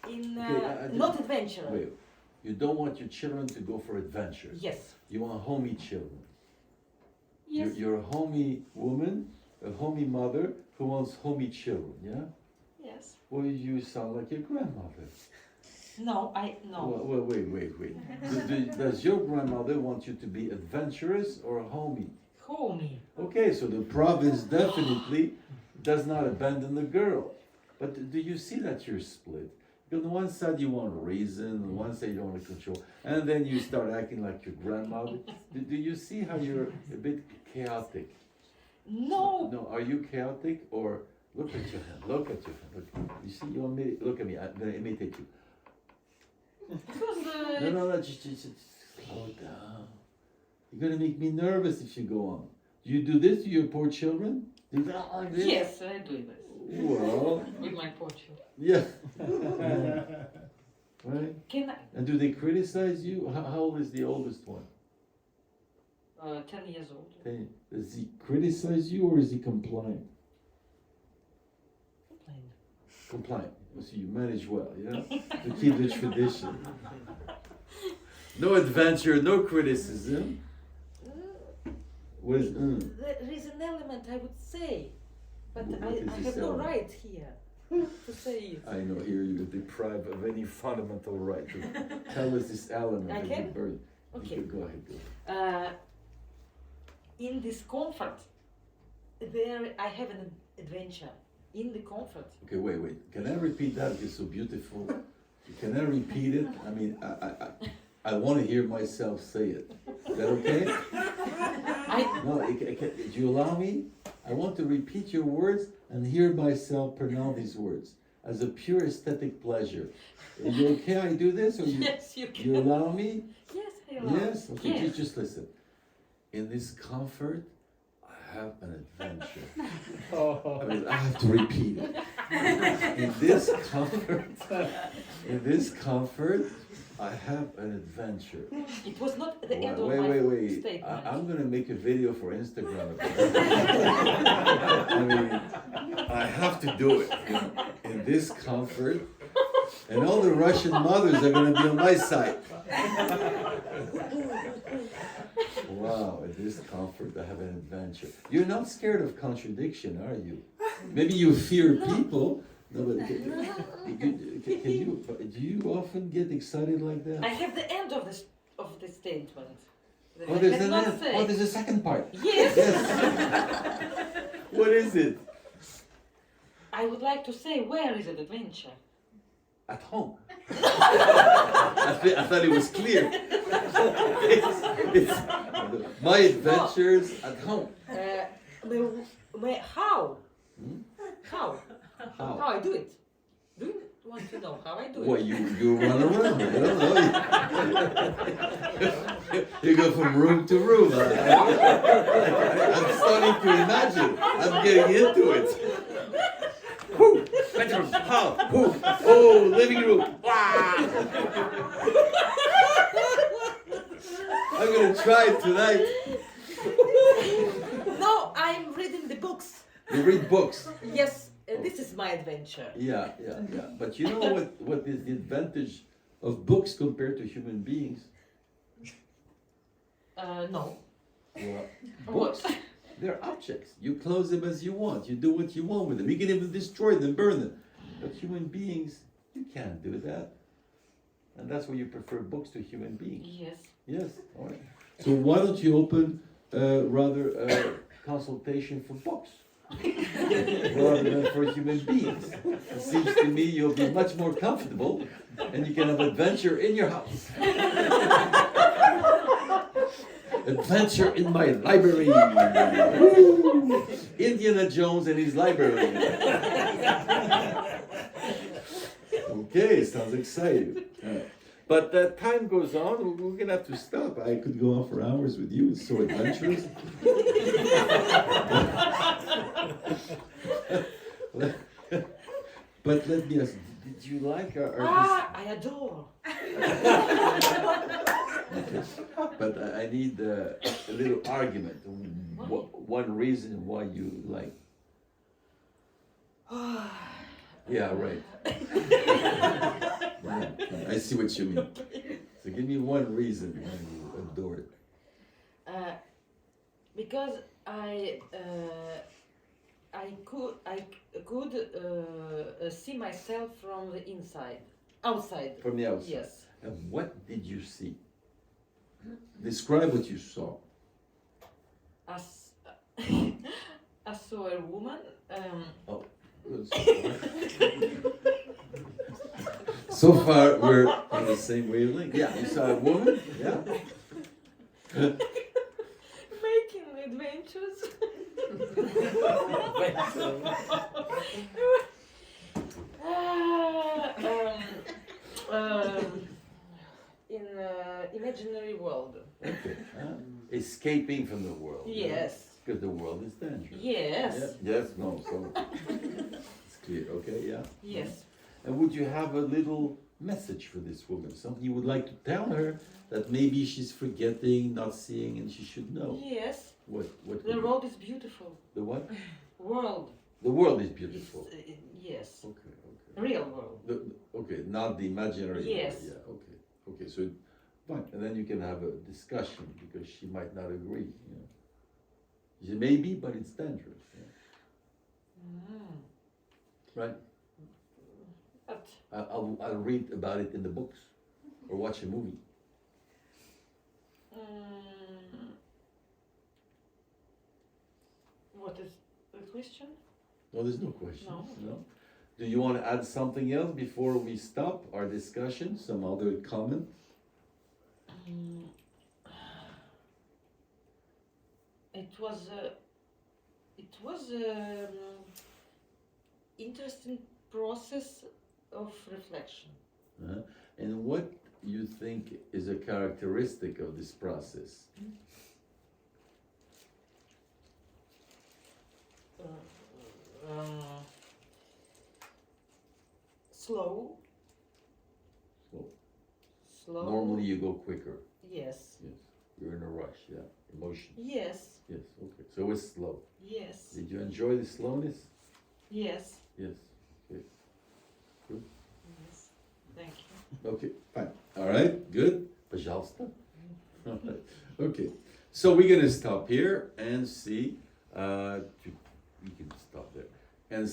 in Okay, not adventure. Wait, you don't want your children to go for adventures. Yes. You want homey children. Yes. You're a homey woman, a homey mother who wants homey children, yeah? Yes. Well, you sound like your grandmother. No, no. Well, wait. Does your grandmother want you to be adventurous or homey? Homey. Okay, so the province definitely does not abandon the girl. But do you see that you're split? On the one side you want reason, on the one side you don't want to control, and then you start acting like your grandmother. Do you see how you're a bit chaotic? No. No, are you chaotic or look at your hand? Look at your hand. Look. You see, you want me? Look at me. I'm gonna imitate you. Because No. Just slow down. You're gonna make me nervous if you go on. Do you do this to your poor children? Do that like this? yes, I do this Well, with my poor children. yeah. Right? Can I? And do they criticize you? How old is the oldest one? 10 years old. Does he criticize you or is he compliant? Complain. Compliant. So you manage well, yeah? To keep the tradition. No adventure, no criticism. What is There is an element I would say, but What I is this have no element? right here to say it. I know, here you're deprived of any fundamental right to tell us this element I of can? your birth. Okay. Go ahead. In this comfort, there I have an adventure. In the comfort. Okay, wait. Can I repeat that? It's so beautiful. Can I repeat it? I mean, I want to hear myself say it. Is that okay? No, do you allow me? I want to repeat your words and hear myself pronounce these words as a pure aesthetic pleasure. Are you okay? I do this, or Yes, you can. you allow me? Yes, I allow. Yes. Okay. Yes. Just listen. In this comfort, I have an adventure. I mean, I have to repeat it. In this comfort, I have an adventure. It was not the end of Wait. my statement. I'm gonna make a video for Instagram about it. I mean, I have to do it. In this comfort, and all the Russian mothers are gonna be on my side. Wow, in this comfort, I have an adventure. You're not scared of contradiction, are you? Maybe you fear people. No, but do you often get excited like that? I have the end of the statement. that Oh, I there's have an not end. said. Oh, there's a second part. Yes. What is it? I would like to say, where is the adventure? At home. I thought it was clear. It's my adventures at home. How? Hmm? How? How? How I do it? Do you want to know how I do it? What, you run around? I don't know. You go from room to room. I'm starting to imagine. I'm getting into it. Whoo! Bedroom. How? Whoo! Oh, living room. Wow! I'm gonna try it tonight. No, I'm reading the books. You read books. Yes, this is my adventure. Yeah. But you know what is the advantage of books compared to human beings? No. Well, What? books, they're objects. You close them as you want. You do what you want with them. You can even destroy them, burn them. But human beings, you can't do that. And that's why you prefer books to human beings. Yes. Yes, all right. So why don't you open rather a consultation for books rather than for human beings? It seems to me you'll be much more comfortable and you can have adventure in your house. Adventure in my library. Woo! Indiana Jones and his library. Okay, sounds exciting. But time goes on, we're gonna have to stop. I could go on for hours with you, it's so adventurous. But let me ask, did you like our I adore. But I need a little argument. One reason why you like. Yeah, right. I see what you mean. So give me one reason why you adore it. Because I could see myself from the inside, outside. From the outside. Yes. And what did you see? Describe what you saw. As I saw a woman. Oh, so far we're on the same wavelength. Yeah, you saw a woman. Yeah. Making adventures. In imaginary world. Okay. Escaping from the world. Yes. Because the world is dangerous. Yes. Yeah. Yes. No. So it's clear. Okay. Yeah. Yes. And would you have a little message for this woman? Something you would like to tell her that maybe she's forgetting, not seeing, and she should know? Yes. What? What? The would world is beautiful. The what? World. The world is beautiful. Is, yes. Okay. Real world. Okay, not the imaginary. Yes. World. Yeah. Okay. Okay. So, fine, and then you can have a discussion because she might not agree. You know. She may be, but it's dangerous. Yeah. Right. But I'll read about it in the books, or watch a movie. what is the question? No, there's no question. No. Do you want to add something else before we stop our discussion? Some other comment? It was interesting process of reflection. And what you think is a characteristic of this process? Slow. Slow. Normally you go quicker. Yes. Yes. You're in a rush, yeah. Emotion. Yes. Yes, okay. So it's slow. Yes. Did you enjoy the slowness? Yes. Yes. Okay. Good. Yes. Thank you. Okay, fine. All right, good. Пожалуйста. All right. Okay. So we're gonna stop here and see. You can stop there and